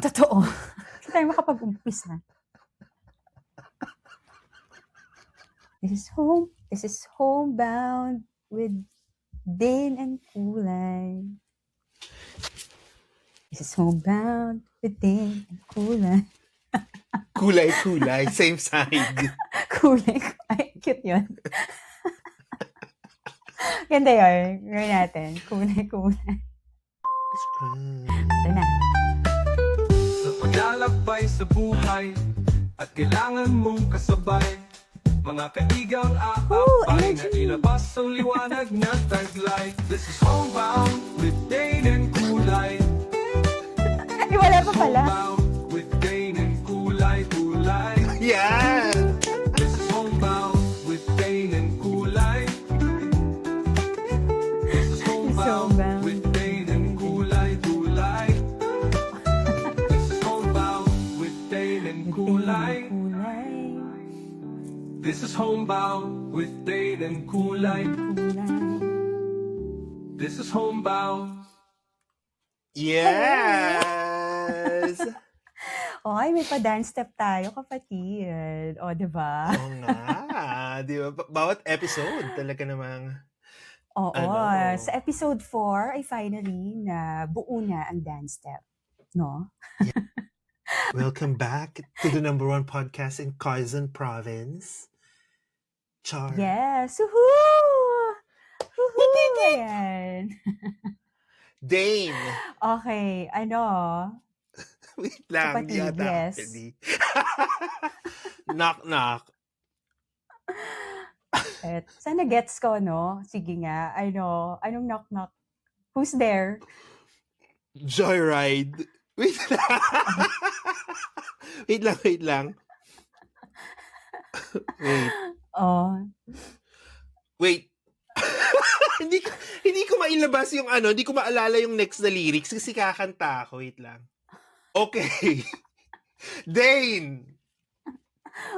Totoo. Hindi tayo makapag-umpisa. This is Homebound with Dane and Kulay. This is Homebound with Dane and Kulay. Kulay, same side. Kulay. Ay, cute yun. Ganda yun. Gawin natin. Kulay. Ito na. Sa paglalakbay sa buhay at kailangan mong kasabay, mga kaigang aabay na ilabas ang liwanag na taglay. This is Homebound with Dane and Kulay. Ay, wala pa pala. Homebound with Dane and Kulay. Yeah! This is Homebound with Dane and Kulay. This is Homebound with Dane and Kulay. This is Homebound with Dane and Kulay. This is Homebound with Dane and Kulay. This is Homebound. Yes! Okay, may pa-dance step tayo, kapatid. O, diba? Oo nga. Di ba? Bawat episode talaga namang... Oo. Ano? Sa episode 4 ay finally na buo na ang dance step. No? Welcome back to the #1 podcast in Quezon Province. Char. Yes! Woohoo! Woohoo! Ayan. Dane! Okay, Wait lang, Kapatid, yata. yes. Hindi. Knock, knock. Sana gets ko, no? Sige nga. Anong knock-knock? Who's there? Joyride. Wait lang. Wait lang. Oh. Wait. hindi ko mailabas yung hindi ko maalala yung next na lyrics kasi kakanta ako. Wait lang. Okay. Dane.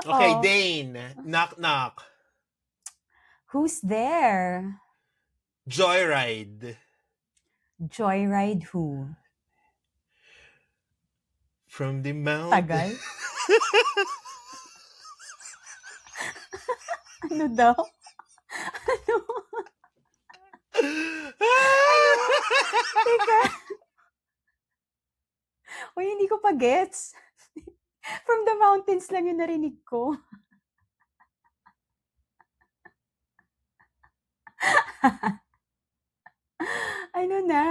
Okay, Oh. Dane. Knock, knock. Who's there? Joyride. Joyride who? From the mountain. Tagal? Ano daw? Ano? Teka. Uy, hindi ko pa gets. From the mountains lang yung narinig ko. Ano na?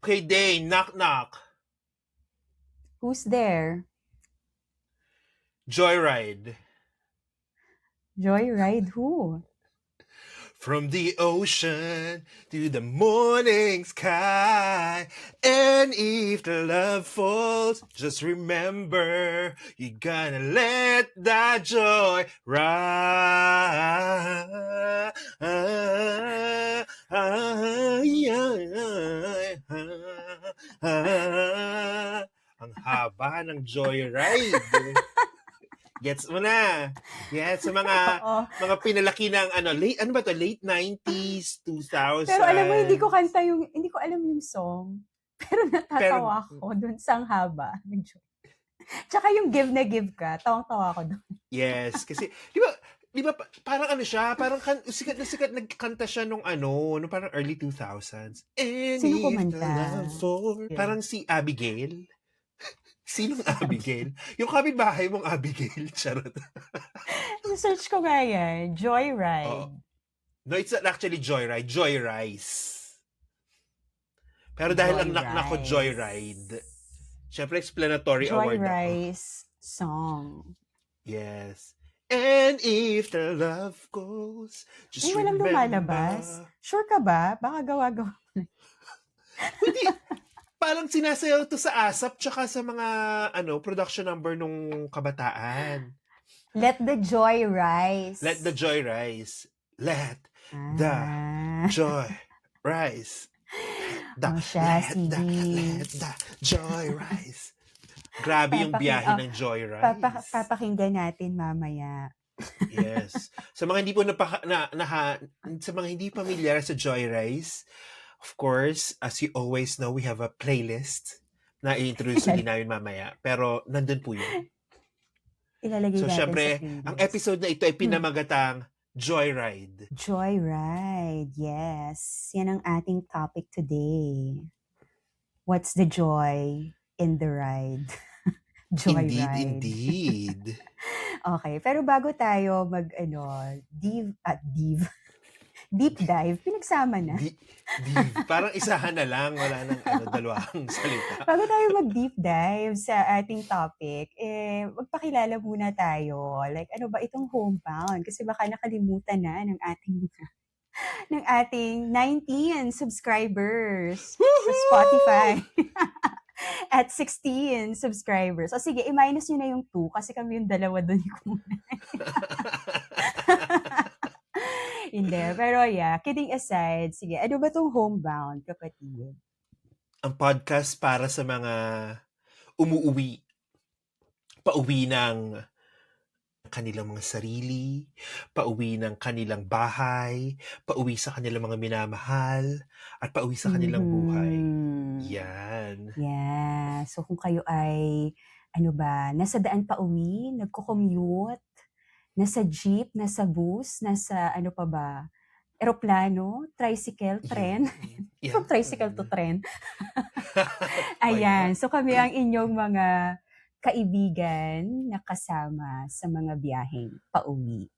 Okay, Dane. Knock, knock. Who's there? Joyride. Joyride who? From the ocean to the morning sky. And if the love falls, just remember you gotta let that joy rise. Ang haba ng Joyride. Gets mo na. Yes, sa mga Oo. mga pinalaki ng late 90s, 2000s. Pero alam mo, hindi ko alam yung song. Pero natatawa ako dun sa haba ng Joy. Tsaka yung give na give ka, tawang-tawa ako dun. Yes, kasi di ba parang siya, parang sikat na sikat nagkanta siya nung parang early 2000s. And Sino if kumanta? the love for... Parang si Abigail. Sinong Abigail? Yung kapitbahay mong Abigail. Charot. Search ko nga yan. Joyride. Oo. No, it's not actually Joyride. Joyrise. Pero dahil ang knock-knock ko, Joyride. Siyempre, explanatory award ako. Joyrise song. Yes. And if the love goes, just Walang remember. lumalabas. Sure ka ba? Baka gawa-gawa. Hindi. Parang sinasayaw to sa ASAP tsaka sa mga production number nung kabataan. Let the joy rise. Let the joy rise. Let the joy rise. Let the joy rise. Grabe yung biyahe ng Joy Rise. Papakinggan natin mamaya. Yes. Sa mga hindi po sa mga hindi pamilyar sa Joy Rise, Of course, as you always know, we have a playlist na i-introduce din namin mamaya. Pero nandun po yun. Ilalagay So, natin sa syempre, ang playlist. episode na ito ay pinamagatang Joyride. Joyride, yes. Yan ang ating topic today. What's the joy in the ride? Joyride. Indeed. Okay, pero bago tayo deep dive, pinagsama na. Parang isahan na lang, wala nang dalawang salita. Bago tayo mag-deep dive sa ating topic, magpakilala muna tayo. Like, ano ba itong Homebound? Kasi baka nakalimutan na ng ating 19 subscribers sa Spotify. At 16 subscribers. O sige, i-minus nyo na yung 2 kasi kami yung dalawa doon. Hindi. Pero yeah, kidding aside, sige, ano ba tong Homebound, kapatid? Ang podcast para sa mga umuuwi, pauwi ng kanilang mga sarili, pauwi ng kanilang bahay, pauwi sa kanilang mga minamahal, at pauwi sa kanilang buhay. Yan. Yeah. So kung kayo ay, nasa daan pauwi, nagko-commute, nasa jeep, nasa bus, nasa eroplano, tricycle, tren. Yeah. From tricycle to tren. Ayan. So kami ang inyong mga kaibigan na kasama sa mga biyaheng pauwi.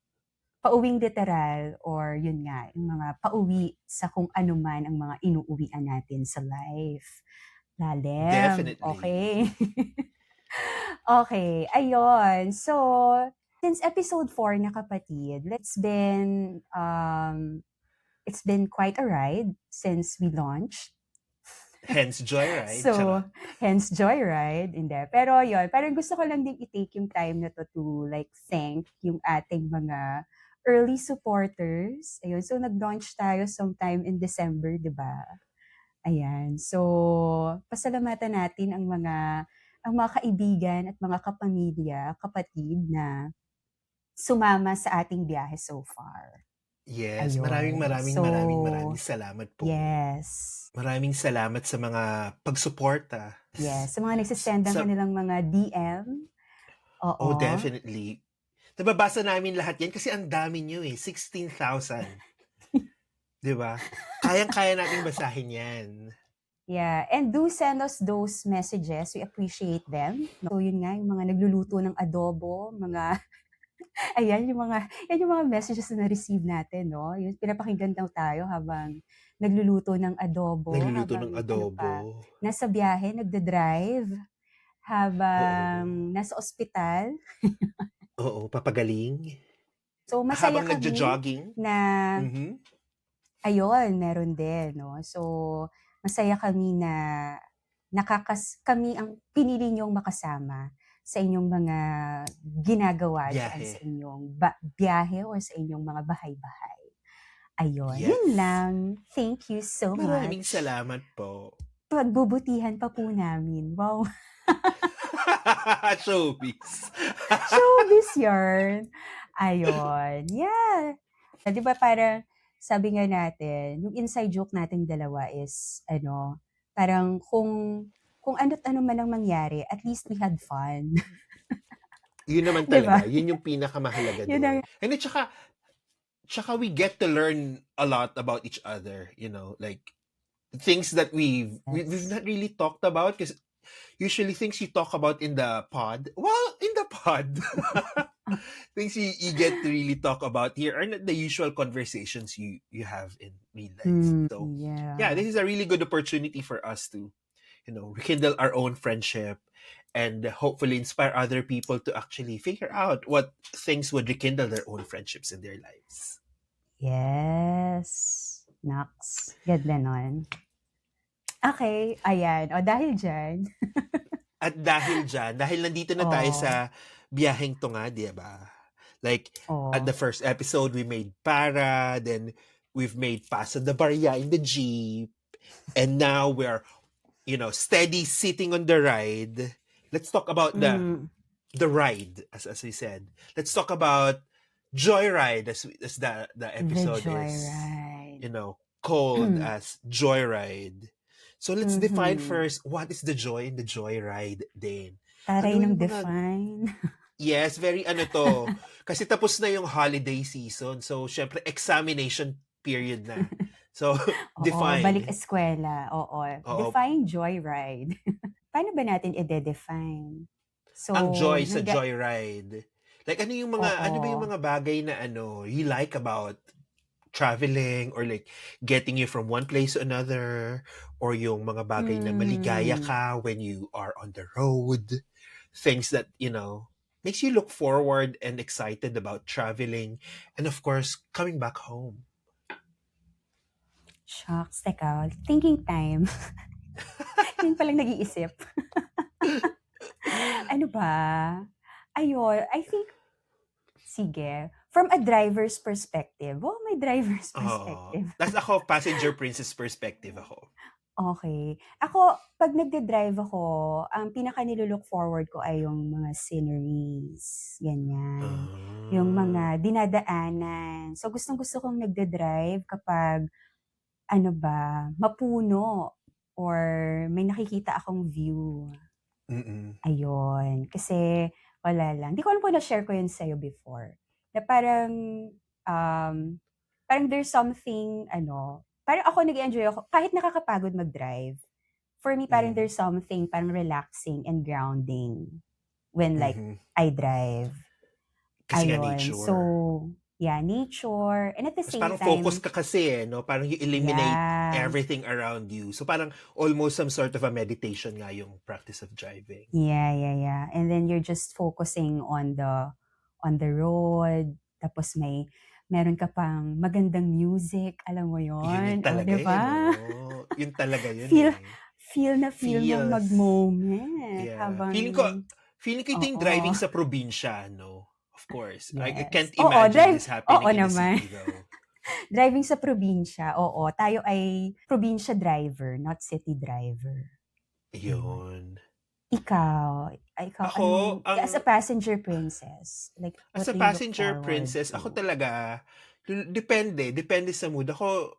Pauwing literal or yun nga, yung mga pauwi sa kung ano man ang mga inuuwian natin sa life. Lalim. Definitely. Okay. Okay. Ayun. So, since episode 4 na kapatid, it's been quite a ride since we launched. Hence Joyride. So, hence Joyride. Hindi. Pero yun, parang gusto ko lang din i-take yung time na to like thank yung ating mga early supporters. Ayun. So, nag-launch tayo sometime in December, di ba? Ayan. So, pasalamatan natin ang mga kaibigan at mga kapamilya, kapatid na sumama sa ating biyahe so far. Yes, Ayun. maraming salamat po. Yes. Maraming salamat sa mga pagsuporta. Yes, sa mga nagsisend ng kanilang mga DM. Oo. Oh, definitely. Nababasa namin lahat yan kasi ang dami nyo 16,000. Diba? Kayang-kaya natin basahin yan. Yeah, and do send us those messages. We appreciate them. So yun nga, yung mga nagluluto ng adobo, yan yung mga messages na na-receive natin, no? Yung pinapakinggan daw tayo habang nagluluto ng adobo. Nasa biyahe, nagde-drive. Habang nasa ospital. Oo, papagaling. So, masaya habang kami nagja-jogging. Na, ayun, meron din, no? So, masaya kami na kami ang pinili niyong makasama sa inyong mga ginagawa dyan sa inyong biyahe or sa inyong mga bahay-bahay. Ayun, yun lang. Thank you so much. Maraming salamat po. Pagbubutihan pa po namin. Wow. Showbiz. Showbiz yarn. Ayun. Yeah. Di ba parang sabi nga natin, yung inside joke nating dalawa is, parang kung ano't ano man ang mangyari, at least we had fun. Yun naman talaga. Diba? Yun yung pinakamahalaga doon. And then, tsaka we get to learn a lot about each other, like things that we've not really talked about because usually things you talk about in the pod, things you get to really talk about here are not the usual conversations you have in real life. So, yeah, this is a really good opportunity for us to, rekindle our own friendship and hopefully inspire other people to actually figure out what things would rekindle their own friendships in their lives. Yes. Nox. Ganda nun. Okay, ayan. O dahil dyan. At dahil nandito na tayo sa biyaheng to nga, di ba? Like, at the first episode, we made Para, then we've made Pasa de Barya in the Jeep, and now we're, steady sitting on the ride. Let's talk about the ride, as we said. Let's talk about Joyride, as the episode is. called as joyride. So let's define Mhm. first, what is the joy in the joyride din? Taray Ano ng yung mga define. Yes, very ano to. Kasi tapos na yung holiday season. So, syempre, examination period na. So, Oo, balik define. eskwela, oo. Oo. Define joyride. Paano ba natin ide-define? Ang So, joy sa joyride. Like, ano ba yung oo. mga bagay na you like about traveling or like getting you from one place to another or yung mga bagay na maligaya Hmm. ka when you are on the road. Things that, makes you look forward and excited about traveling and of course, coming back home. Shucks, teka, thinking time. Yun palang nag-iisip. Ano ba? Ayun, I think, sige, from a driver's perspective. Oh, may driver's Oh, perspective. tas ako, passenger princess perspective ako. Okay. Ako, pag nagde-drive ako, ang pinaka nilo-look forward ko ay yung mga sceneries, ganyan. Yung Ah. mga dinadaanan. So, gustong-gusto kong nagde-drive kapag, ano ba, mapuno or may nakikita akong view. Mm. Ayun. Kasi, wala lang. Di ko alam kung na-share ko yun sa'yo before. Na parang, um, parang there's something, parang ako nag-enjoy ako, kahit nakakapagod mag-drive, for me, parang Mm. there's something parang relaxing and grounding when like Mhm. I drive. Kasi nga Ayun. So, nature. yeah, nature. And at the Mas same parang focus time, ka kasi no? Parang you eliminate yeah, everything around you. So parang almost some sort of a meditation nga yung practice of driving. yeah. And then you're just focusing on the road. Tapos meron ka pang magandang music. Alam mo Yun yon? O, talaga di eh, ba? no? Yun talaga yun Feel, eh. feel mong Feels. mag-moment Yeah. habang, Feeling ko ito yung oo, driving sa probinsya, no? Of course. I yes. can't Oo, imagine this oo happening in the naman. city though. Driving sa probinsya, oo. Tayo ay probinsya driver, not city driver. Ayun. Yun. Ikaw, Ako, as a passenger princess, like, as what a do you look passenger forward princess, ako to? talaga, depende sa mood. Ako,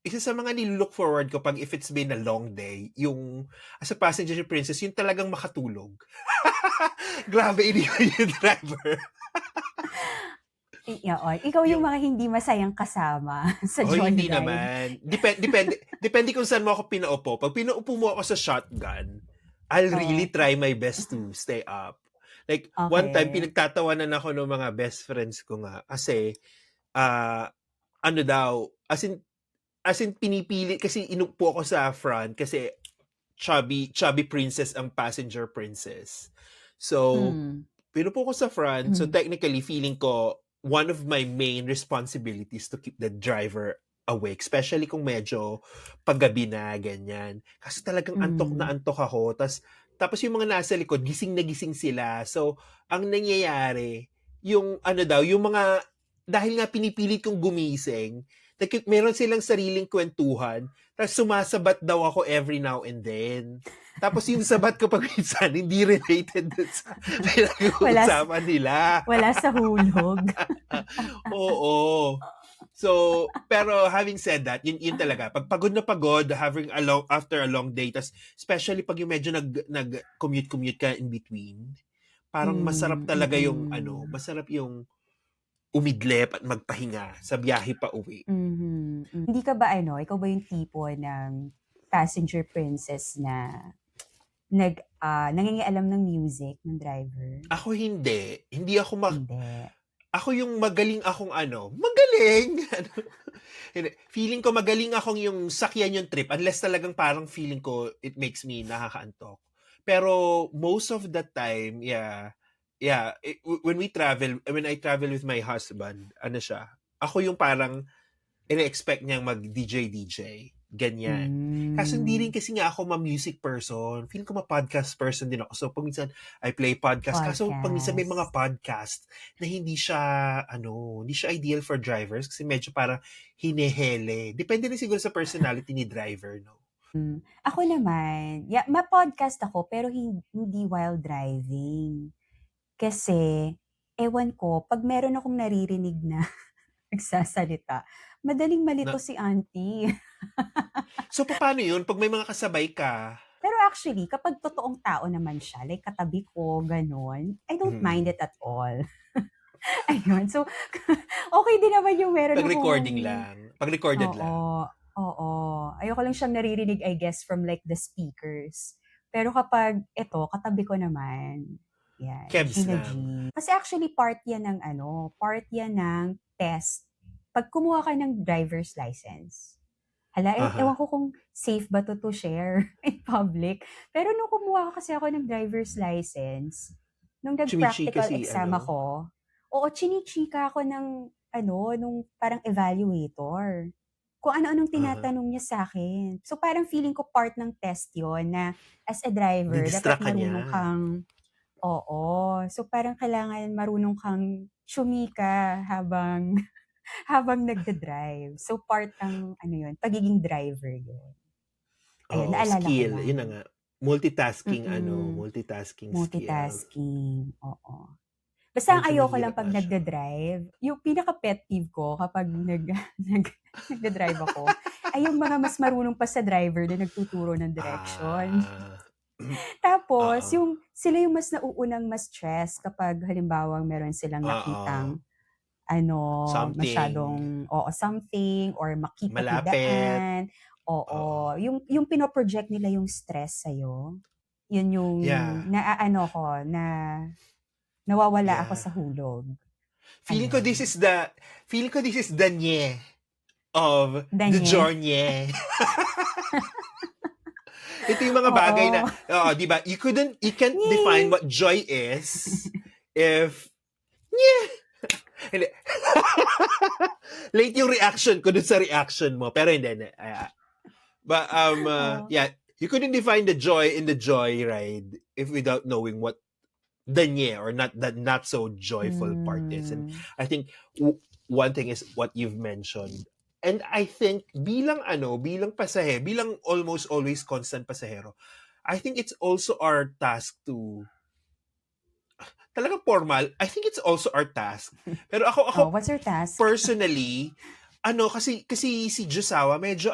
isa sa mga nilook forward ko pag if it's been a long day, yung, as a passenger princess, yung talagang makatulog. Grabe, iniwan yung driver. Ikaw yung Yung, mga hindi masayang kasama sa hindi joyride. naman. Depende kung saan mo ako pinaupo. Pag pinaupo mo ako sa shotgun, I'll really Oo, try my best to stay up. Like, one time, okay. pinagtatawanan ako ng mga best friends ko nga. Kasi, ah, ano daw, as in pinipili, kasi inupo ako sa front, kasi chubby princess ang passenger princess. So, Hmm. pinupo ko sa front. So, Hmm. technically, feeling ko, one of my main responsibilities to keep the driver awake. Especially kung medyo paggabi na, ganyan. Kasi talagang antok na Hmm. antok ako. Tapos yung mga nasa likod, gising na gising sila. So, ang nangyayari, yung ano daw, yung mga, dahil nga pinipilit kong gumising, meron silang sariling kwentuhan, tapos sumasabat daw ako every now and then. Tapos yung sabat ko pag minsan, hindi related dun sa Wala, pinag-uusapan nila. wala sa hulog. Oo. So, pero having said that, yun talaga. Pag pagod na pagod, after a long day, tas especially pag yung medyo nag-commute ka in between, parang masarap talaga yung, masarap yung umidlip at magpahinga sa biyahe pa uwi. Hindi ka ba ikaw ba yung tipo ng passenger princess na nangingialam ng music ng driver? Ako hindi. Hindi ako Hindi. ako yung magaling akong magaling! Feeling ko magaling akong yung sakyan yung trip unless talagang parang feeling ko it makes me nakakaantok. Pero most of the time, when I travel with my husband, siya, ako yung parang ina-expect niyang mag-DJ. Ganyan. Kaso hindi rin Hmm. kasi nga ako ma-music person. Feeling ko ma-podcast person din ako. So, pag minsan, I play podcast. Kaso, pag minsan may mga Podcast. podcast na hindi siya ideal for drivers kasi medyo parang hinehele. Depende rin siguro sa personality ni driver, no? Ako naman, ma-podcast ako pero hindi while driving. Kasi, ewan ko, pag meron akong naririnig na nagsasalita, madaling malito Na, si auntie. So, paano yun? Pag may mga kasabay ka? Pero actually, kapag totoong tao naman siya, like katabi ko, gano'n, I don't mind it at all. Ayun. So, okay din naman yung meron Pag akong recording lang. Pag recorded oo, lang. oo. Ayoko lang siyang naririnig, I guess, from like the speakers. Pero kapag ito, katabi ko naman, yan, Kebs Gina G. lang. Kasi actually, part yan ng part yan ng test. Pag kumuha ka ng driver's license, hala, ewan Aha. ko kung safe ba to share in public. Pero nung kumuha kasi ako ng driver's license, nung Chumichika nag-practical si exam ako, oo, chinichika ako ng nung parang evaluator. Kung ano-anong Aha. tinatanong niya sa akin. So parang feeling ko part ng test yon na as a driver, dapat Didistract ka niya. marunong kang, oo. So parang kailangan marunong kang chumika habang habang nagda-drive. So part ng yun, pagiging driver yun. Ayun, Oo, naalala ko skill. Yun na lang. nga. Multitasking, Mm, multitasking skill. multitasking, oo. Basta ang Medyo ayoko lang mahirap 'pag nga siya. nagda-drive, yung pinaka-pet peeve ko kapag nag nagda-drive ako, ay yung mga mas marunong pa sa driver na nagtuturo ng direksyon. Ah. Tapos Oo. sila yung mas nauunang ma-stress kapag halimbawang meron silang Oo. nakitang Something. masyadong something or makipot na Malapit. daan. Oo. Oo, yung pino-project nila yung stress sa'yo, yun yung Yeah. nawawala ako Yeah. sa hulog. Feeling ko this Ayun. is the nye of the Danye. journey. Ito yung mga bagay na, Oo. di ba? You can't define Nye. what joy is if, yeah. Hindi. Late yung reaction ko dun sa reaction mo. Pero hindi. But, Oo. yeah, you couldn't define the joy in the joyride if without knowing what the nye or not so joyful part is. And I think one thing is what you've mentioned. And I think bilang pasahero, bilang almost always constant pasahero, I think it's also our task to talagang formal. I think it's also our task. Pero ako What's your task? personally, kasi si Jusawa, medyo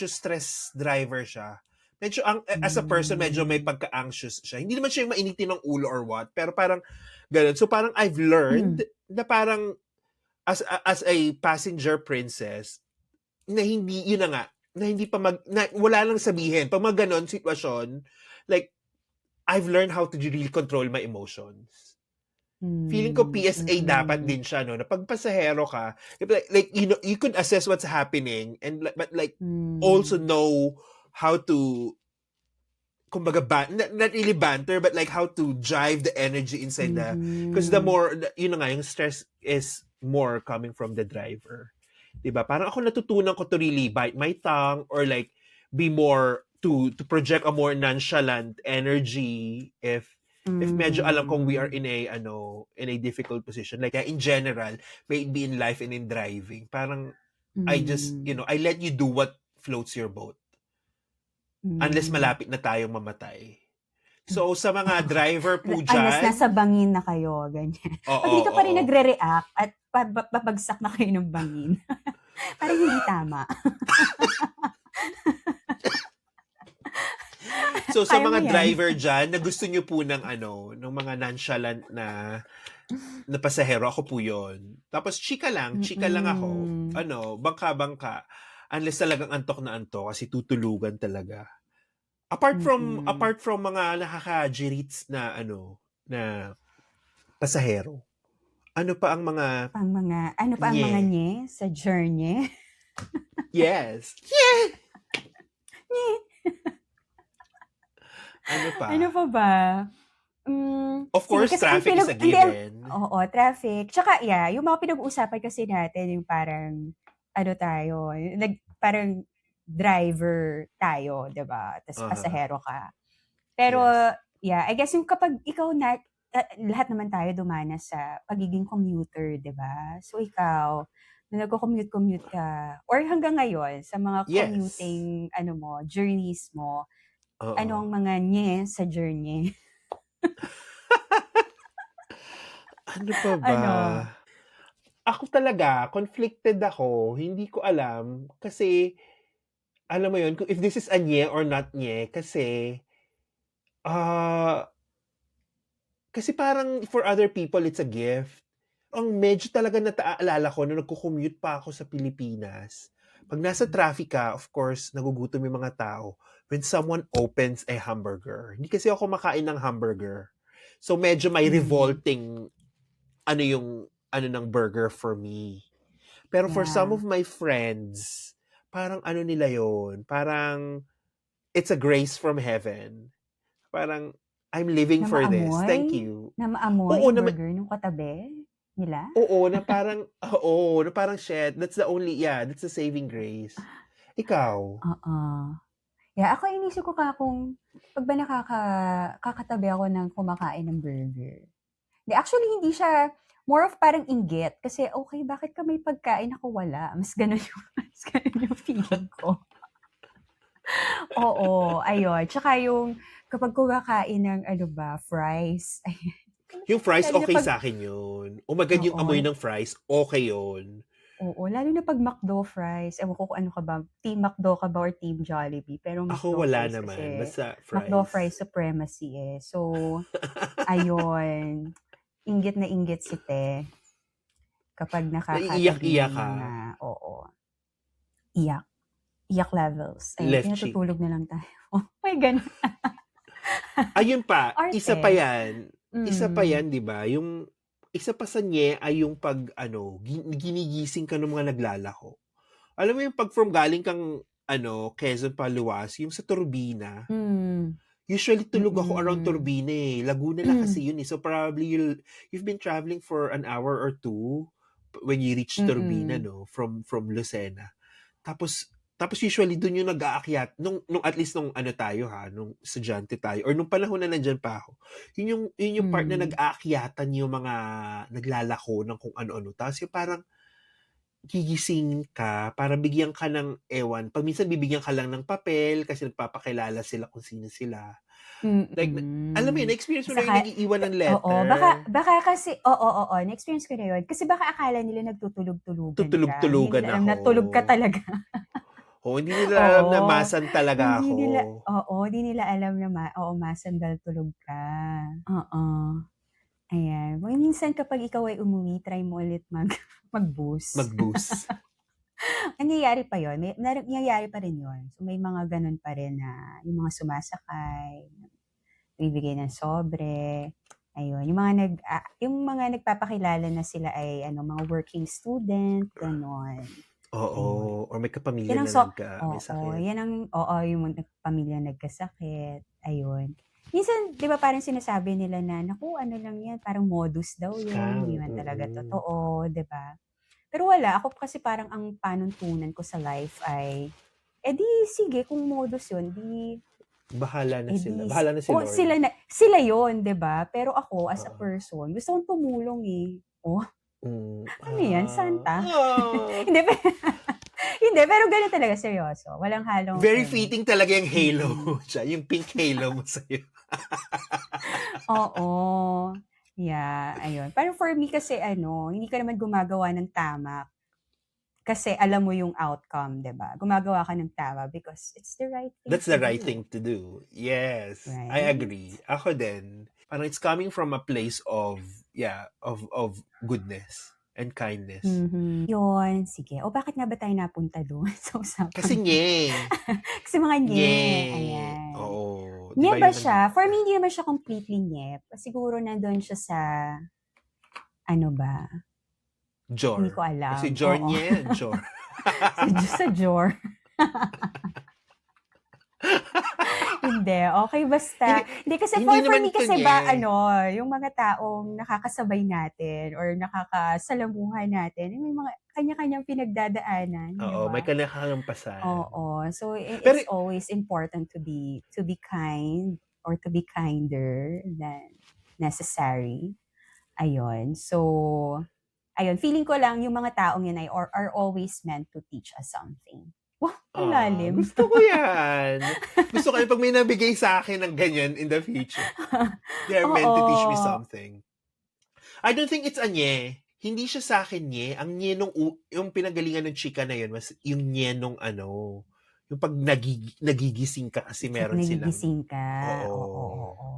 stress driver siya. Medyo as a person, medyo may pagka-anxious siya. Hindi naman siya yung mainitin ng ulo or what, pero parang ganun. So parang I've learned na parang as a passenger princess, na hindi, yun na nga, na hindi pa wala lang sabihin. Pag mga ganon sitwasyon, like, I've learned how to really control my emotions. Feeling ko PSA dapat din siya, no? Na pag pasahero ka, like you could assess what's happening but like also know how to kumbaga not really banter but like how to drive the energy inside because the more yun nga yung stress is more coming from the driver. 'Di ba? Parang ako natutunan ko to really bite my tongue or like be more to project a more nonchalant energy if medyo alam kong we are in a difficult position, like in general, may it be in life and in driving, parang I just I let you do what floats your boat unless malapit na tayong mamatay. So sa mga driver po dyan, unless nasa bangin na kayo, ganyan. Pag hindi ka pa rin nagre-react at babagsak na kayo ng bangin, parang hindi tama. So sa mga driver dyan na gusto nyo po ng ng mga nonchalant na pasahero, ako po yun. Tapos chika lang ako. Bangka-bangka. Unless talagang antok na antok kasi tutulugan talaga. Apart from mga nakaka-jirits na na pasahero. Ano pa ang mga nye sa journey? Yes. Ano pa? Ano pa ba? Of course, traffic is a given. Oo, traffic. Tsaka, yung mga pinag-uusapan kasi natin, yung parang, tayo, parang driver tayo, diba? Tapos pasahero ka. Pero, I guess yung kapag ikaw lahat naman tayo dumanas sa pagiging commuter, diba? So, ikaw, na nagko-commute ka, or hanggang ngayon, sa mga commuting, journeys mo, ano ang mga nye sa journey? Ano pa ba? Ako talaga, conflicted ako. Hindi ko alam. Kasi, alam mo yun, if this is a nye or not nye, ah, kasi parang for other people, it's a gift. Ang medyo talaga nataalala ko nung nagko-commute pa ako sa Pilipinas, 'pag nasa traffic ka, of course, nagugutom yung mga tao when someone opens a hamburger. Hindi kasi ako makain ng hamburger. So, medyo may revolting ng burger for me. Pero for some Yeah. of my friends, parang nila yun, parang it's a grace from heaven. Parang, I'm living Na for this. Thank maamoy? you. Na maamoy Oo, yung burger nung katabi nila? na parang shit, that's the saving grace. Ikaw? Oo. Yeah, ako inisip ko kung 'pag ba kakatabi ako ng kumakain ng burger. Actually hindi siya more of parang inggit kasi, "Okey, bakit ka may pagkain ako wala?" Mas gano'n yung feeling ko. Oo, ayun. Tsaka yung kapag kumakain ng fries, ayan. Yung fries, Lalo na okay 'pag sa akin yun. Umagad yung oo, amoy ng fries, okay yun. oo, lalo na 'pag McDo fries. Ewan ko kung ano ka ba, team McDo ka ba or team Jollibee? Pero Ako McDo wala fries naman, kasi basta McDo fries. fries supremacy, eh. So, ayun, inggit na inggit si Te kapag nakakatabi Naiiyak-iyak ng ka. mga iyak. Iyak levels. Ayun, Left cheek. pinatutulog na lang tayo. May gano'n. Ayun pa, isa pa Arte. yan. Isa pa yan, di ba? Yung isa pa sa nye ay yung pag, ginigising ka ng mga naglalako. Alam mo yung pag from galing kang, Quezon Paluwas, yung sa Turbina, Hmm, usually tulog ako around mm. Turbina eh. Laguna na kasi yun eh. So probably you've been traveling for an hour or two when you reach Turbina, Mm. no? From Lucena. Tapos usually doon yung nag-aakyat nung at least nung tayo nung estudyante tayo or nung panahon na nandiyan pa ako. Yun yung part na nag-aakyatan yung mga naglalako ng kung ano-ano. Tapos yung parang gigising ka, para bigyan ka ng ewan. Pag minsan bibigyan ka lang ng papel kasi nagpapakilala sila kung sino sila. Like, alam mo yun, na-experience mo na yung nag-iiwan ng Oo, letter. baka kasi oo, na-experience ko na yun. Kasi baka akala nila nagtutulog-tulugan ka. Hindi Tutulog-tulugan nila alam ako. na tulog ka talaga. Hindi nila alam na Oo. masan talaga ako. Hindi nila alam na masan dahil tulog ka. Oo. Ayan. Minsan kapag ikaw ay umuwi, try mo ulit mag-boost. Mag-boost. Nangyayari pa yun. Nangyayari pa rin yun. So, may mga ganun pa rin na yung mga sumasakay, bibigay ng sobre. Ayun. Yung mga nagpapakilala na sila ay mga working student, ganon. Oo. Or may kapamilya Yan ang na may sakit. yung pamilya nagkasakit. Ayun. Minsan, di ba parang sinasabi nila na, naku, ano lang yan, parang modus daw yun, Scam. hindi man talaga totoo, di ba? Pero wala, ako kasi parang ang panuntunan ko sa life ay, sige, kung modus yun, Bahala na sila. Bahala na si Lord. Sila yun, di ba? Pero ako, as a person, gusto kong tumulong eh. Ano yan, Santa? Hindi, pero ganun talaga, seryoso. Walang halong... Very fitting talaga yung halo. Yung pink halo mo sa'yo. Oo. Yeah, ayun. Pero for me kasi hindi ka naman gumagawa ng tama kasi alam mo yung outcome, 'di ba? Gumagawa ka ng tama because it's the right thing. That's the right thing to do. Yes. Right? I agree. Ako din. Parang it's coming from a place of goodness and kindness. Mm-hmm. Yun, sige. Bakit nga ba tayo napunta doon sa usapan? Kasi nye. Kasi mga nye. Ayan. Oo. Nye ba siya? For me, hindi naman siya completely nye. Siguro nandun siya sa, Jor. Hindi ko alam. Kasi Jor nye, Jor. sa Jor. Hindi, okay basta. Hindi kasi for me kasi ba, yung mga taong nakakasabay natin or nakakasalamuhan natin, may mga kanya-kanyang pinagdadaanan. Oo, diba? may kanya-kanyang pasan. Oo. So, it's always important to be kind or to be kinder than necessary. Ayun. So, feeling ko lang yung mga taong yun are always meant to teach us something. Wow, ang lalim. Gusto ko yan. Gusto ko pag may nabigay sa akin ng ganyan in the future. They are meant to teach me something. I don't think it's a nye. Hindi siya sa akin nye. Ang nye yung pinagalingan ng chika na yun, mas yung nye yung Yung pag nagigising ka kasi Like meron silang, nagigising ka. Oo, oo, oo. oo.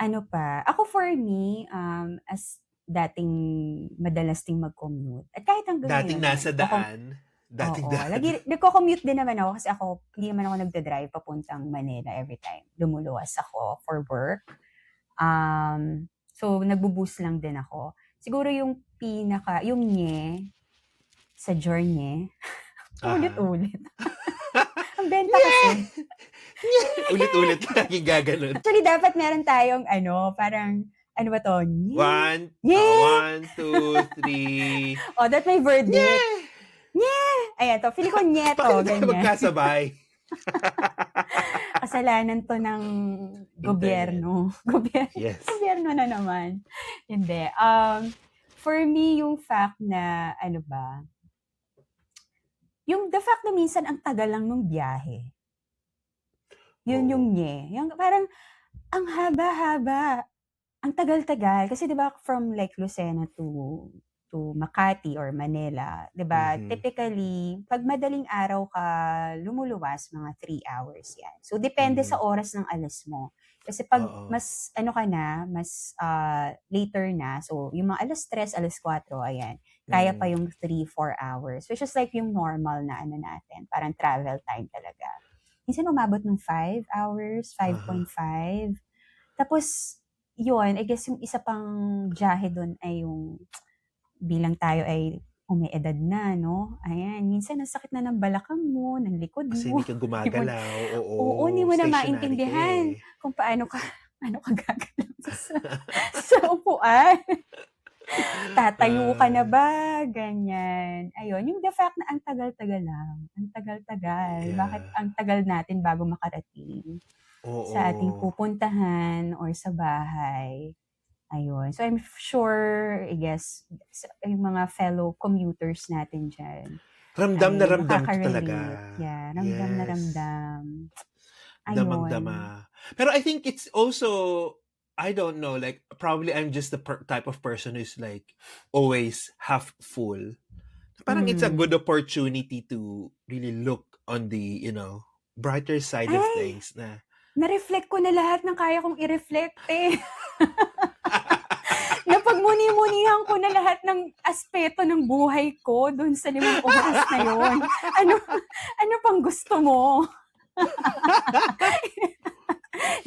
Ano pa, ako for me, as dating madalas ding mag-commute, at kahit hanggang Dating ngayon, nasa daan, dating oo, daan. lagi, nagko-commute din naman ako kasi hindi naman ako nagda-drive papuntang Manila every time. Lumuluwas ako for work. So, nagbo-boost lang din ako. Siguro yung yung sa journey, Aha. ulit-ulit. Ang benta Yeah! kasi. Ulit-ulit lagi gaganon. Actually, dapat meron tayong parang, ano ba to? One, Yeah! 1, 2, 3. Oh, that's my verdict. Yeah! Yeah! Ayan to, feeling ko nye to, Bakit tayo ganyan. magkasabay? Kasalanan to ng gobyerno. Yes. Gobyerno na naman. Hindi. For me, yung fact na, the fact na minsan ang tagal lang nung biyahe. Yun Oo. yung Yung parang, ang haba-haba. Ang tagal-tagal. Kasi diba from like Lucena to Makati or Manila, diba? Mhm. Typically, pag madaling araw ka lumuluwas, mga 3 hours yan. So, depende sa oras ng alas mo. Kasi pag Oo. mas, mas later na, so yung mga alas 3, alas 4, ayan, kaya pa yung 3-4 hours. Which is like yung normal na natin, parang travel time talaga. Minsan umabot ng 5 hours, 5.5. Tapos, yun, I guess yung isa pang biyahe doon ay yung bilang tayo ay umiedad na, no? Ayan, minsan ang sakit na ng balakang mo, ng likod Kasi mo. hindi ka gumagalaw. Oo, hindi mo na Stationary maintindihan ka eh. kung paano ka gagalaw sa upuan. Tatayo ka na ba? Ganyan. Ayun, yung the fact na ang tagal-tagal lang. Ang tagal-tagal. Yeah. Bakit ang tagal natin bago makarating sa ating Oo. pupuntahan or sa bahay? Ayun. So, I'm sure, I guess, yung mga fellow commuters natin dyan. Ramdam na ramdam ko makaka-relate. talaga. Yeah, ramdam na Yes. ramdam. Ayun. Damang-dama. Pero I think it's also, I don't know, like, probably I'm just the type of person who's like, always half full. Parang it's a good opportunity to really look on the, brighter side of things na. Na-reflect ko na lahat ng kaya kong i-reflect eh. Napagmuni-munihan ko na lahat ng aspeto ng buhay ko dun sa 5 oras na yun. Ano pang gusto mo?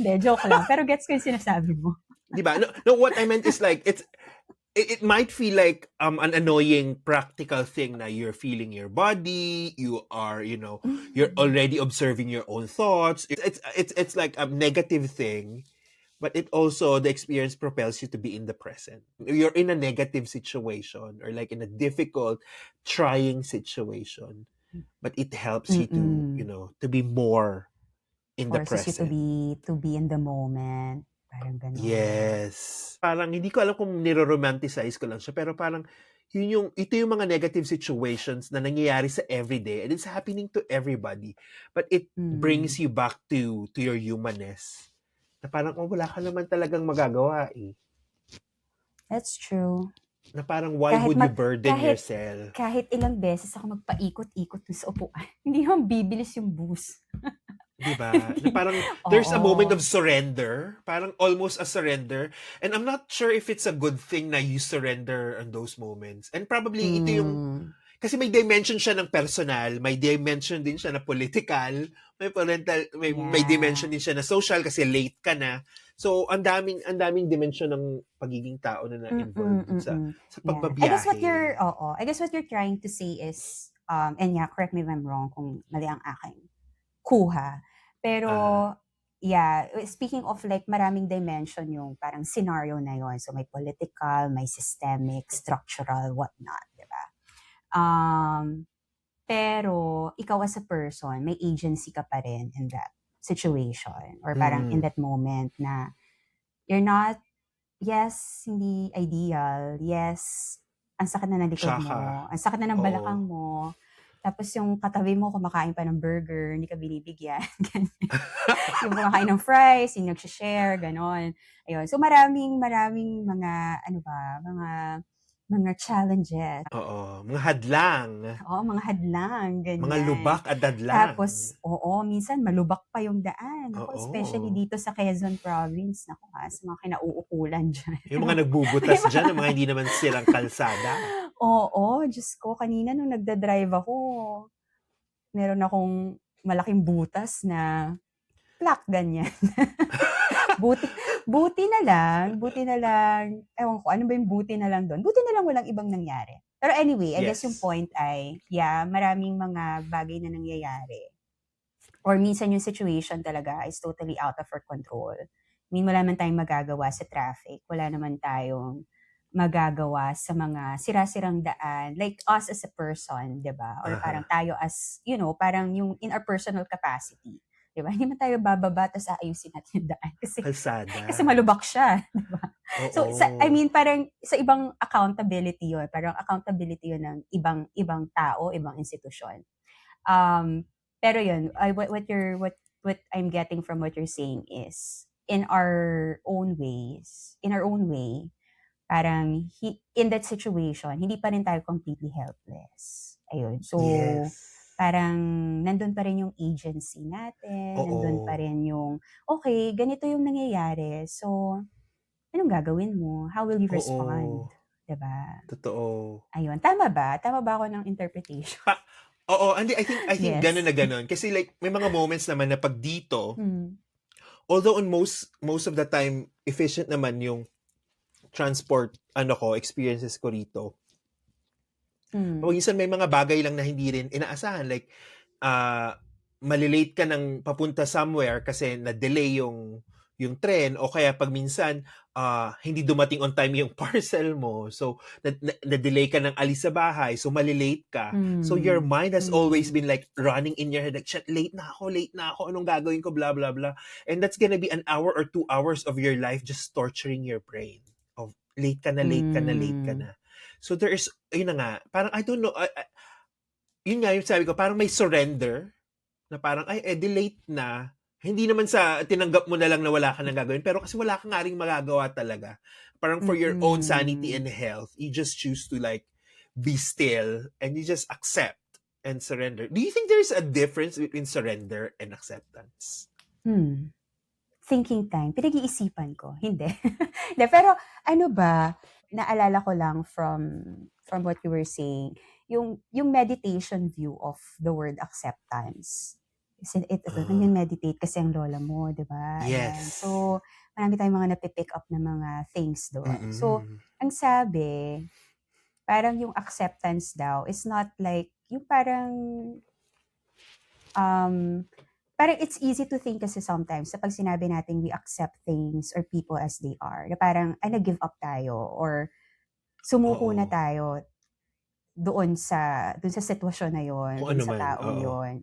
Hindi, joke lang. Pero gets ko yung sinasabi mo. Diba? No, what I meant is like, it might feel like an annoying practical thing na you're feeling your body, you are, you're already observing your own thoughts. It's like a negative thing, but it also, the experience propels you to be in the present. You're in a negative situation or like in a difficult, trying situation, but it helps you to be more in the present. Forces you to be in the moment. Parang ganun. Yes. Parang hindi ko alam kung niro-romanticize ko lang siya, pero parang ito yung mga negative situations na nangyayari sa everyday and it's happening to everybody. But it brings you back to your humanness. Na parang, wala ka naman talagang magagawa eh. That's true. Na parang, why would you burden yourself? Kahit ilang beses ako magpaikot-ikot sa upuan, hindi naman bibilis yung bus. Diba? Na parang, there's a moment of surrender. Parang almost a surrender. And I'm not sure if it's a good thing na you surrender on those moments. And probably, ito yung, kasi may dimension siya ng personal, may dimension din siya na political, may dimension din siya na social kasi late ka na. So, ang daming dimension ng pagiging tao na involved sa pagbabiyahe. I guess what you're trying to say is, and yeah, correct me if I'm wrong kung mali ang aking kuha. Pero, speaking of like maraming dimension yung parang scenario na yun. So, may political, may systemic, structural, whatnot, diba? Pero, ikaw as a person, may agency ka pa rin in that situation. Or parang in that moment na you're not, yes, hindi ideal. Yes, ang sakit na ng likod mo. Ang sakit na ng balakang mo. Tapos yung katabi mo, kumakain pa ng burger, hindi ka binibigyan. Yung kumakain ng fries, yung nagsishare, ganon. Ayun. So maraming mga, mga mga challenges. Oo, mga hadlang. Oo, mga hadlang, Mga ganyan. lubak at hadlang. Tapos, minsan malubak pa yung daan. Ako, especially Oo. dito sa Quezon Province, naku sa mga kinauukulan dyan. Yung mga nagbubutas dyan, yung mga hindi naman silang kalsada. Oo, Diyos ko, kanina nung nagda-drive ako, meron akong malaking butas na plaque, ganyan. buti na lang, ewan ko, ano ba yung buti na lang doon? Buti na lang walang ibang nangyari. Pero anyway, I guess yung Yes. point ay, maraming mga bagay na nangyayari. Or minsan yung situation talaga is totally out of our control. I mean, wala naman tayong magagawa sa traffic. Wala naman tayong magagawa sa mga sira-sirang daan. Like us as a person, di ba? Or parang tayo as, parang yung in our personal capacity. Di ba? Hindi man tayo bababa tapos aayusin natin yung daan. Kalsada. Kasi malubak siya. Di ba? Oo. So, I mean, parang sa ibang accountability yun. Parang accountability yun ng ibang tao, ibang institusyon. Pero yun, what I'm getting from what you're saying is, in our own way, parang in that situation, hindi pa rin tayo completely helpless. Ayun. So, Yes. parang nandun pa rin yung agency natin, nandun pa Oo. rin yung, okay, ganito yung nangyayari. So, anong gagawin mo? How will you respond? Oo. Diba? Totoo. Ayun. Tama ba? Tama ba ako ng interpretation? Oo, I think Yes. ganun na ganun. Kasi like, may mga moments naman na pag dito, Hmm. although on most of the time, efficient naman yung transport, experiences ko rito. Minsan may mga bagay lang na hindi rin inaasahan. Like, malilate ka ng papunta somewhere kasi na-delay yung tren, o kaya pag minsan hindi dumating on time yung parcel mo, so na-delay ka ng alis sa bahay, so malilate ka. So your mind has always been like running in your head like, shit, late na ako, anong gagawin ko, blah blah blah. And that's gonna be an hour or 2 hours of your life just torturing your brain of late ka na. So there is, yun na nga, parang I don't know, yun nga yung sabi ko, parang may surrender na parang, late na. Hindi naman sa tinanggap mo na lang na wala ka nang gagawin, pero kasi wala ka nga ring magagawa talaga. Parang for your own sanity and health, you just choose to like be still and you just accept and surrender. Do you think there's a difference between surrender and acceptance? Thinking time. Pinag-iisipan ko. Hindi. Pero ano ba, naalala ko lang from what you were saying, yung meditation view of the word acceptance. Kasi nag-meditate kasi ang lola mo, di ba? Yes. So, marami tayong mga napipick up na mga things doon. So, ang sabi, parang yung acceptance daw is not like, yung parang it's easy to think kasi sometimes sa pag sinabi natin we accept things or people as they are, na parang nag-give up tayo or sumuko na tayo doon sa sitwasyon na yon, doon sa taong yon.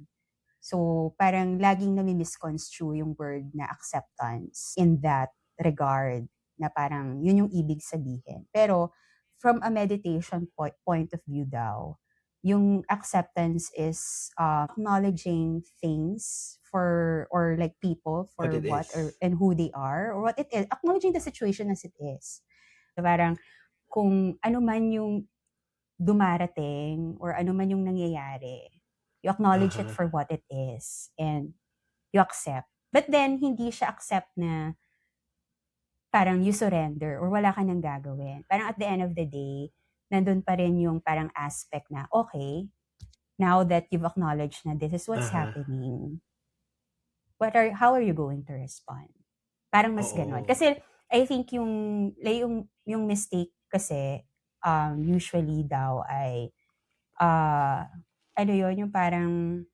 So parang laging nami-misconstrue yung word na acceptance in that regard, na parang yun yung ibig sabihin. Pero from a meditation point of view daw, yung acceptance is acknowledging things or like people for what and who they are or what it is, acknowledging the situation as it is. So parang kung ano man yung dumarating or ano man yung nangyayari, you acknowledge it for what it is and you accept. But then hindi siya accept na parang you surrender or wala ka nang gagawin. Parang at the end of the day, nandun pa rin yung parang aspect na, okay, now that you've acknowledged na this is what's happening, how are you going to respond? Parang mas ganon. Kasi I think yung mistake kasi usually daw ay yung parang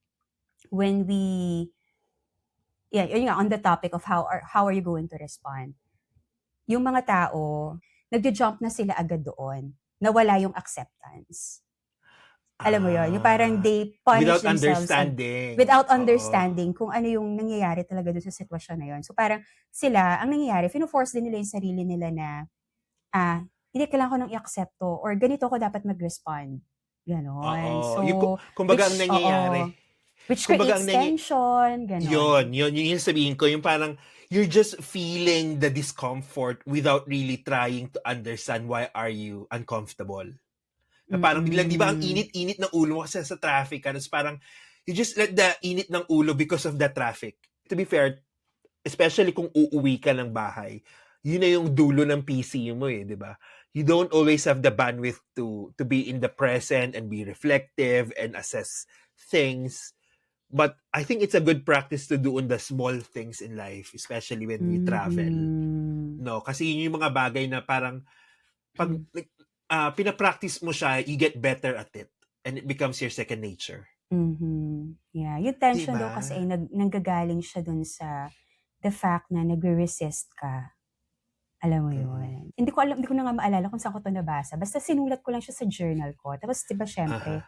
when we yun nga, on the topic of how are you going to respond, yung mga tao nagjo-jump na sila agad doon na wala yung acceptance. Alam mo yun, yung parang they punish without themselves without understanding kung ano yung nangyayari talaga doon sa sitwasyon na yun. So parang sila, ang nangyayari, fino-force din nila yung sarili nila na hindi, kailangan ko nang i-accept to or ganito ko dapat mag-respond. Ganon. So, kumbaga ang nangyayari. Which creates tension, gano'n. Yun yung sabihin ko, yung parang, you're just feeling the discomfort without really trying to understand why are you uncomfortable. Na parang biglang, di ba, ang init-init ng ulo mo kasi sa traffic ka. Tapos parang, you just let the init ng ulo because of the traffic. To be fair, especially kung uuwi ka ng bahay, yun na yung dulo ng PC mo eh, di ba? You don't always have the bandwidth to be in the present and be reflective and assess things. But I think it's a good practice to do on the small things in life, especially when we travel. No, kasi yun yung mga bagay na parang pag pinapractice mo siya, you get better at it. And it becomes your second nature. Yeah. Yung tension daw Diba? kasi ay nanggagaling siya dun sa the fact na nagre-resist ka. Alam mo yun. Hindi ko na nga maalala kung saan ko to nabasa. Basta sinulat ko lang siya sa journal ko. Tapos, di ba, syempre,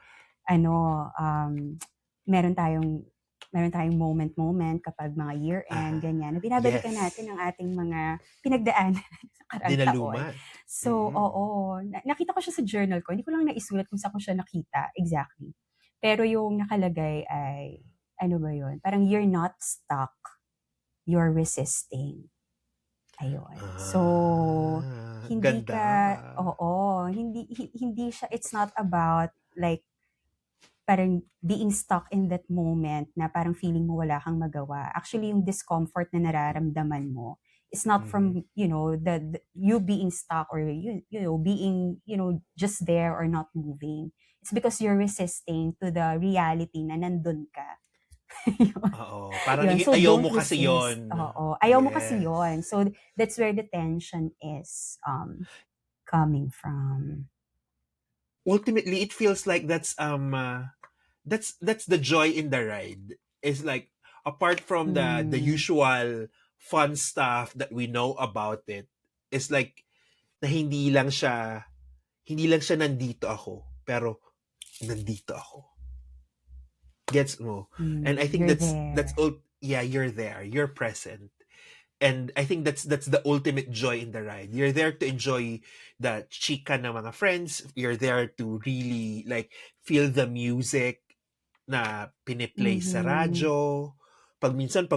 meron tayong moment kapag mga year-end, ganyan, na binabalikan natin ang ating mga pinagdaanan sa karang taon. Dinaluman. So, oo. Nakita ko siya sa journal ko. Hindi ko lang naisulat kung saan ko siya nakita exactly. Pero yung nakalagay ay, ano ba yun? Parang you're not stuck. You're resisting. Ayun. So, hindi hindi siya, it's not about like, parang being stuck in that moment na parang feeling mo wala kang magawa. Actually, yung discomfort na nararamdaman mo, it's not from, the you being stuck or, being, just there or not moving. It's because you're resisting to the reality na nandun ka. Oo. Parang So ayaw don't mo kasi resist. yun. Oo. Ayaw mo kasi yun. So that's where the tension is coming from. Ultimately, it feels like that's the joy in the ride. It's like, apart from the usual fun stuff that we know about it, it's like na hindi lang siya nandito ako, pero nandito ako. Gets mo? And I think that's all. Yeah, you're there. You're present. And I think that's the ultimate joy in the ride. You're there to enjoy the chika ng mga friends. You're there to really like feel the music na piniplay sa radyo. Pag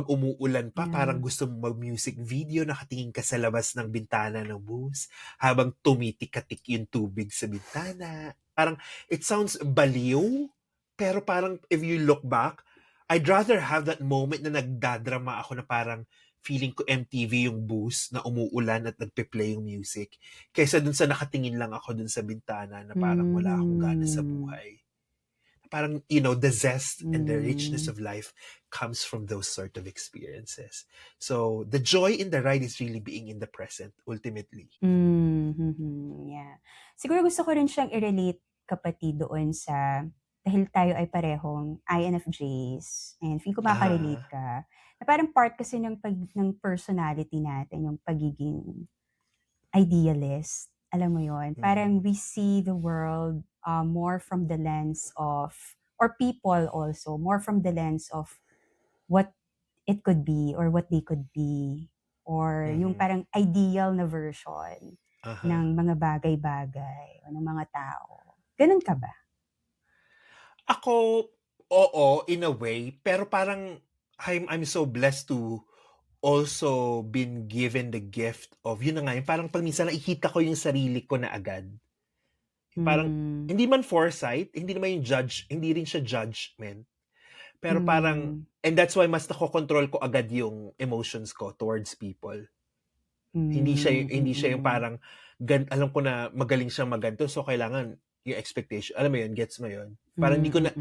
umuulan pa, parang gusto mong mag-music video, nakatingin ka sa labas ng bintana ng bus habang tumitik-katik yung tubig sa bintana. Parang, it sounds baliw, pero parang if you look back, I'd rather have that moment na nagdadrama ako na parang feeling ko MTV yung bus na umuulan at nagpe-play yung music kaysa dun sa nakatingin lang ako dun sa bintana na parang wala akong gana sa buhay. Parang, the zest and the richness of life comes from those sort of experiences. So, the joy in the ride is really being in the present, ultimately. Yeah. Siguro gusto ko rin siyang i-relate, kapatid, doon sa, dahil tayo ay parehong INFJs, and feel ko makarelate ka, na parang part kasi ng personality natin, yung pagiging idealist. Alam mo yon, parang we see the world more from the lens of, or people also, more from the lens of what it could be or what they could be, or yung parang ideal na version ng mga bagay-bagay o ng mga tao. Ganun ka ba? Ako, oo, in a way, pero parang I'm so blessed to also been given the gift of, yun na nga, yung parang pag minsan nakikita ko yung sarili ko na agad. Parang, hindi man foresight, hindi naman yung hindi rin siya judgment. Pero parang, and that's why mas nakokontrol ko agad yung emotions ko towards people. Hindi siya yung parang, alam ko na magaling siyang maganto, so kailangan yung expectation, alam mo yun, gets mo yun? Parang hindi ko na,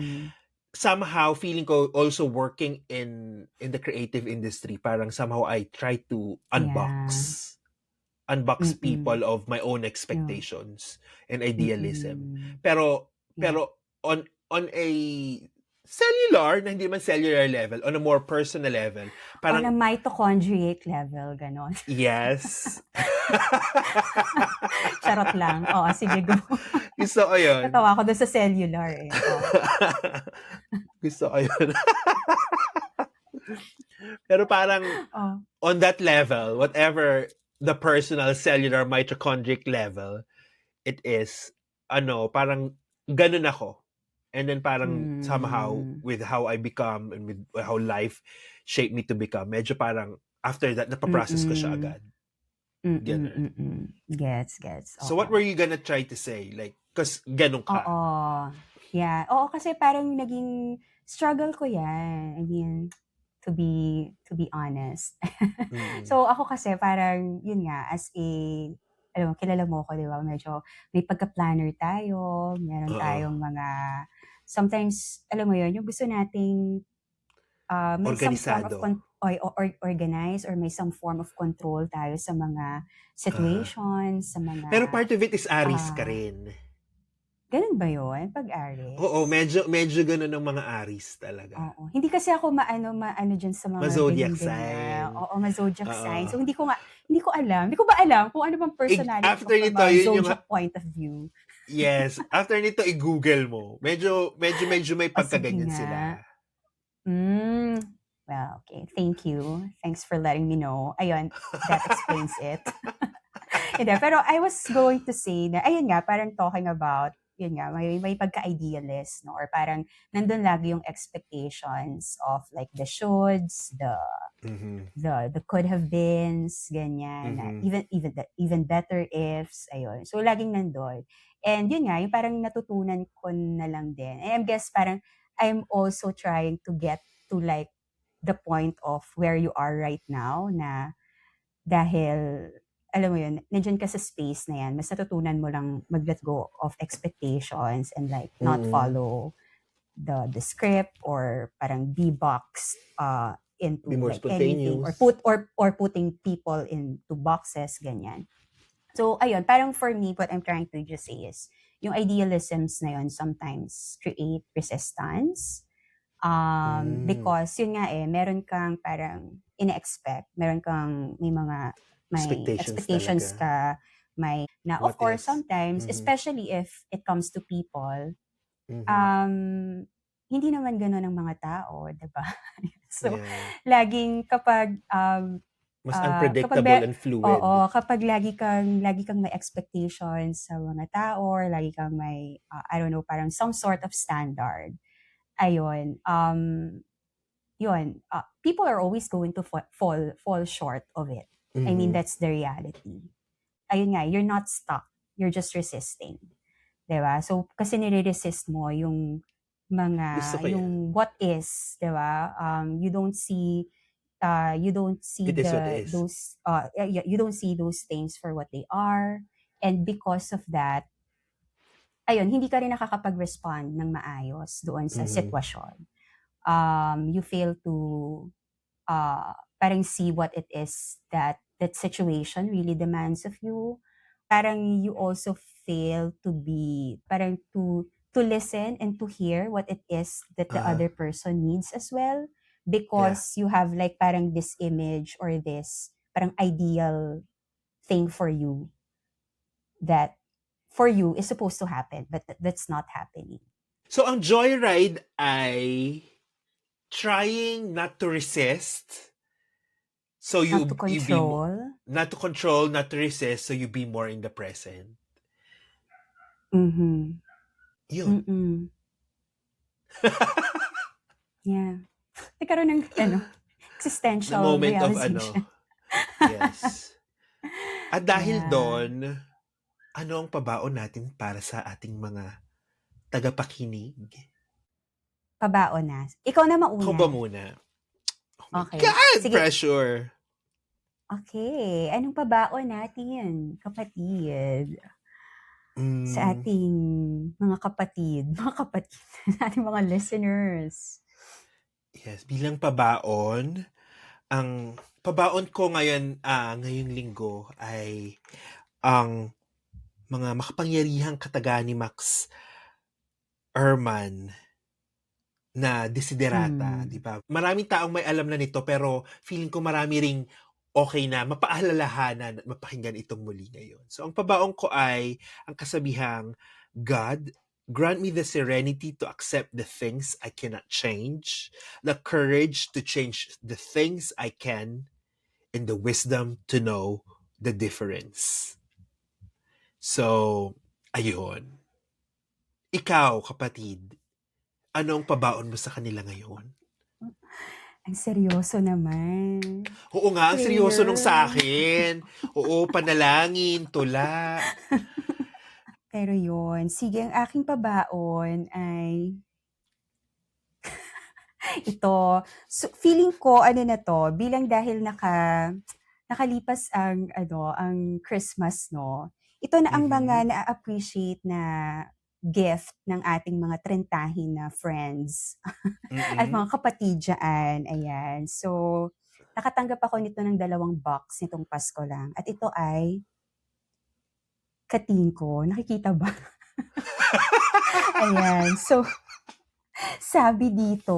somehow feeling ko also working in the creative industry, parang somehow I try to unbox people of my own expectations and idealism. Pero on a cellular, na hindi man cellular level, on a more personal level, parang on a mitochondriate level, ganon. Yes. Charot lang. Oo, sige, go. Gusto ko yun. Natawa ko doon sa cellular eh. Gusto ko yun. Pero parang, on that level, whatever the personal cellular mitochondrial level, it is, parang ganun ako. And then parang somehow, with how I become and with how life shaped me to become, medyo parang after that, napaprocess ko siya Mm. agad. Mm, Ganun. Gets. So what Oo. were you gonna try to say? Like, cause ganun ka. Oo. Yeah. Oo, kasi parang naging struggle ko yan. I mean, to be honest. Mm. So, ako kasi parang, yun nga, as a, alam mo, kilala mo ako, di ba? Medyo may pagka-planner tayo, meron Oo. tayong mga, sometimes, alam mo yun, yung gusto nating may some form of Organisado. organize or may some form of control tayo sa mga Uh-huh. situations, sa mga Pero part of it is Aries ka ah, rin. ganun ba yun? Oo, Pag-Aries? medyo ganun ng mga Aries talaga. Oo. Hindi kasi ako maano diyan sa mga Ma-zodiac ganyan-ganyan. sign. Oo, ma-zodiac sign. Oo. So hindi ko alam. Hindi ko ba alam kung ano bang personality ko After from nito, a yun yung, zodiac point of view. yes, after nito, i-google mo. Medyo may O sige pagkaganyan nga. sila. Well, okay. Thank you. Thanks for letting me know. Ayun, that explains it. Hindi, pero I was going to say na, ayun nga, parang talking about, yun nga, may pagka-idealist, no? Or parang nandun lagi yung expectations of like the shoulds, Mhm. the could have beens, ganyan, na Mhm. even better ifs, ayun. So, laging nandun. And yun nga, yung parang natutunan ko na lang din. And I guess parang I'm also trying to get to like the point of where you are right now na dahil, alam mo yun, nandiyan ka sa space na yan, mas natutunan mo lang mag-let go of expectations and like not Mm. follow the script or parang be boxed Be into more like anything or spontaneous. putting people into boxes, ganyan. So, ayun, parang for me, what I'm trying to just say is, yung idealisms na yun sometimes create resistance. Mm. Because yun nga meron kang parang ine-expect, may Expectations expectations talaga. ka, na of What course ifs. sometimes, Mhm. especially if it comes to people, Mhm. um, hindi naman gano'n ang mga tao, 'di ba? So, Yeah. laging Mas kapag unpredictable and fluid. kapag lagi kang may expectations sa mga tao or lagi kang may, I don't know, parang some sort of standard, ayun, yun, people are always going to fall short of it. I mean, Mhm. that's the reality. Ayun nga, you're not stuck. You're just resisting. 'Di ba? So, kasi nire-resist mo Gusto ko yan. yung what is, 'di ba? You don't see It is what is. you don't see those things for what they are. And because of that, ayun, hindi ka rin nakakapag-respond ng maayos doon sa Mhm. sitwasyon. You fail to parang see what it is that situation really demands of you. Parang you also fail to be, parang to listen and to hear what it is that the Uh-huh. other person needs as well. Yeah. Because you have like parang this image or this parang ideal thing for you that for you is supposed to happen, but that's not happening. So, ang joyride ay trying not to resist. So Not to you be control. not to control, not to resist, so you be more in the present. Mm-hmm. Yun. Mm-mm. Yeah. Nagkaroon ng The existential moment of realization. yes. At dahil Yeah. doon, ano ang pabaon natin para sa ating mga tagapakinig? Pabaon na. Ikaw na Ako ba mauna. muna? Oh my Okay. God! Sige. Pressure! Okay. Anong pabaon natin, kapatid? Sa ating mga kapatid, sa ating mga listeners. Yes, bilang pabaon, ang pabaon ko ngayong linggo ay ang mga makapangyarihang kataga ni Max Ehrmann na desiderata, di ba? Maraming taong may alam na nito pero feeling ko marami ring okay na mapaalalahanan at mapakinggan itong muli ngayon. So ang pabaon ko ay ang kasabihang, God, grant me the serenity to accept the things I cannot change, the courage to change the things I can, and the wisdom to know the difference. So, ayun. Ikaw, kapatid, anong pabaon mo sa kanila ngayon? Ang seryoso naman. Oo nga, ang seryoso nung sa Prayer. akin. Oo, panalangin, tula. Pero yun, sige, ang aking pabaon ay ito. So, feeling ko, ano na to, bilang dahil nakalipas ang Christmas, no? Ito na ang Mhm. mga na-appreciate na gift ng ating mga trentahin na friends at Mm. mga kapatid dyan. Ayan. So, nakatanggap ako nito ng 2 box nitong Pasko lang. At ito ay katingko. Nakikita ba? Ayan. So, sabi dito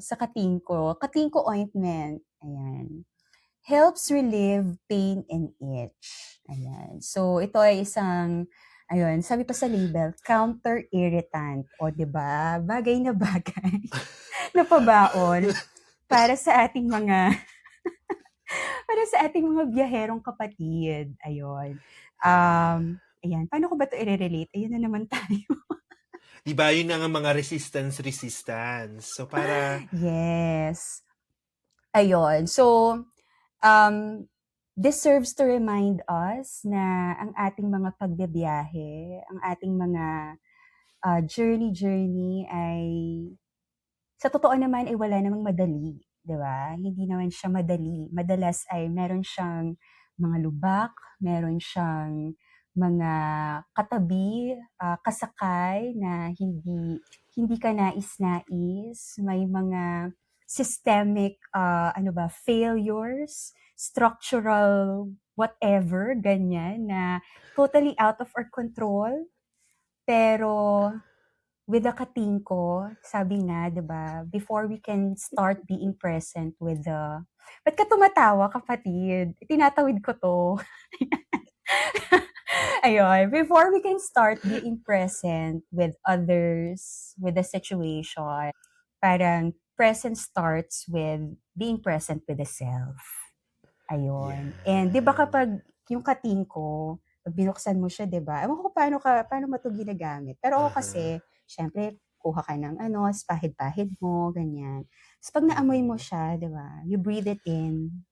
sa katingko ointment. Ayan. Helps relieve pain and itch. Ayan. So, ito ay ayun, sabi pa sa label, counter-irritant. O, di ba? Bagay na bagay na pabaon para sa ating mga biyaherong kapatid. Ayun. Ayan. Paano ko ba ito i-relate? Ayan na naman tayo. Di ba, yun nga mga resistance. So, para, Yes. Ayun. So, um, this serves to remind us na ang ating mga pagbibiyahe, ang ating mga journey ay sa totoo naman ay wala namang madali, 'di ba? Hindi naman siya madali. Madalas ay meron siyang mga lubak, meron siyang mga katabi, kasakay na hindi ka nais-nais, may mga systemic failures, structural whatever ganyan na totally out of our control. Pero with the katingko, sabi nga, 'di ba, before we can start being present with the ba't ka tumatawa, kapatid? Tinatawid ko 'to. Ayun, before we can start being present with others, with the situation, parang present starts with being present with the self. Ayun. And 'di ba yan. kapag yung katingko, pag binuksan mo siya, 'di ba? Ewan ko paano mo 'to ginagamit. Pero ako Aha. kasi, syempre, kuha ka ng pahid-pahid mo, ganyan. Tapos pag naamoy mo Mhm. siya, 'di ba? You breathe it in.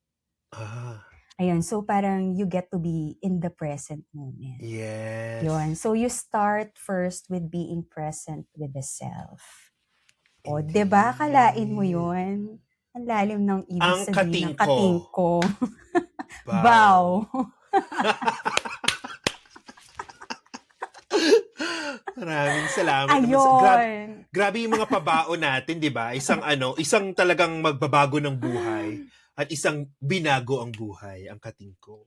Ah, Ayun, so parang you get to be in the present moment. Yun. yes. So you start first with being present with the self. O, 'di ba? Akalain mo Indeed. yun. Ang lalim ng ibig Ang sabihin ng katingko. katingko. Bow. Bow. Maraming salamat naman Ayun. grabe yung mga pabaon natin, 'di ba? Isang talagang magbabago ng buhay at isang binago ang buhay, ang katingko.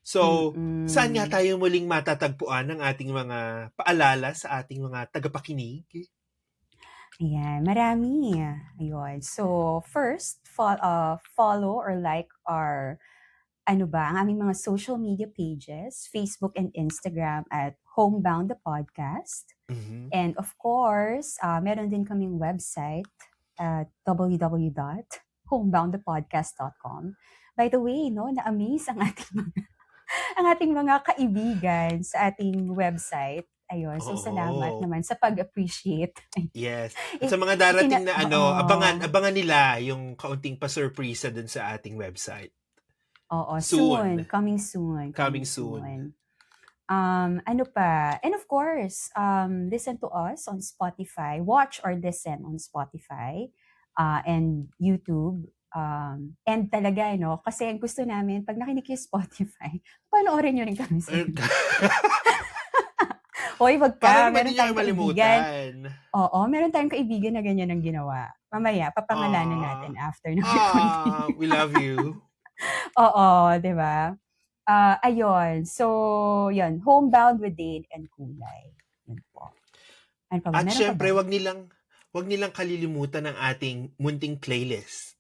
So, saan nga Mm. tayo muling matatagpuan ang ating mga paalala sa ating mga tagapakinig? Ayan, marami. Ayun. So, first, follow or like our ang aming mga social media pages, Facebook and Instagram at Homebound the Podcast. Mhm. And of course, meron din kaming website at www.homeboundthepodcast.com. By the way, no, na-amaze ang ating mga kaibigan sa ating website. Ayun, so salamat Oo. naman sa pag-appreciate. Yes. At sa I- mga darating na Oo. abangan nila yung kaunting pa-surpresa dun sa ating website. Oo, Soon. coming soon, Coming soon. Ano pa? And of course, listen to us on Spotify. Watch or listen on Spotify and YouTube. And talaga, no? Kasi ang gusto namin, pag nakinig kayo Spotify, panoorin nyo rin kami sa YouTube. Hoy, wag Para ka. naman Meron din niyo tayong kaibigan. malimutan. Oo, meron tayong kaibigan na ganyan ang ginawa. Mamaya, papangalanan natin after na may continue. We love you. Oo, di ba? Ayun. So, yun. Homebound with Dane and Kulay. Yun po. Ano pa ba? At Meron pa ba? syempre, wag nilang kalilimutan ang ating munting playlist.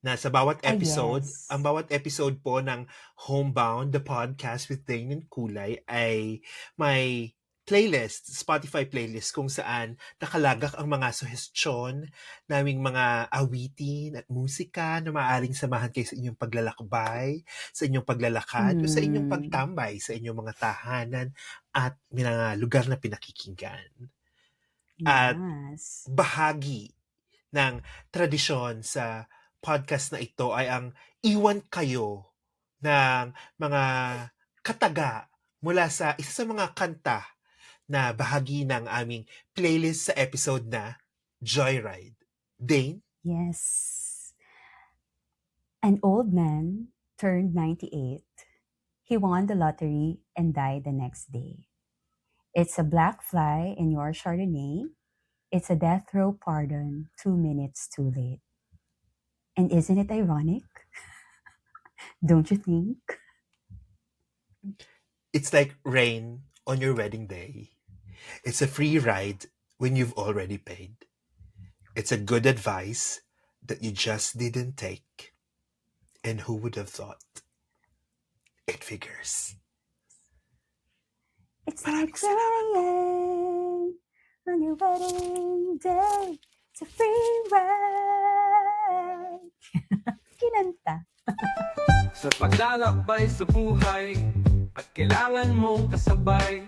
Na sa bawat episode, Yes. ang bawat episode po ng Homebound, the podcast with Dane and Kulay, ay may playlist, Spotify playlist, kung saan nakalagak ang mga suhestyon naming mga awitin at musika na maaaring samahan kayo sa inyong paglalakbay, sa inyong paglalakad, o sa inyong pagtambay, sa inyong mga tahanan at mga lugar na pinakikinggan. At Yes. bahagi ng tradisyon sa podcast na ito ay ang iwan kayo ng mga kataga mula sa isa sa mga kanta na bahagi ng aming playlist sa episode na Joyride. Dane? Yes. An old man turned 98. He won the lottery and died the next day. It's a black fly in your Chardonnay. It's a death row pardon 2 minutes too late. And isn't it ironic? Don't you think? It's like rain on your wedding day. It's a free ride when you've already paid. It's a good advice that you just didn't take. And who would have thought? It figures. It's like rain on your wedding day. It's a free ride. Kinanta. Sa paglalakbay sa buhay at kailangan mong kasabay,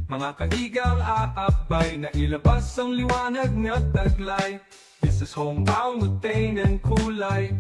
mga kaigang aabay na ilabas ang liwanag na taglay. This is homebound with pain and kulay.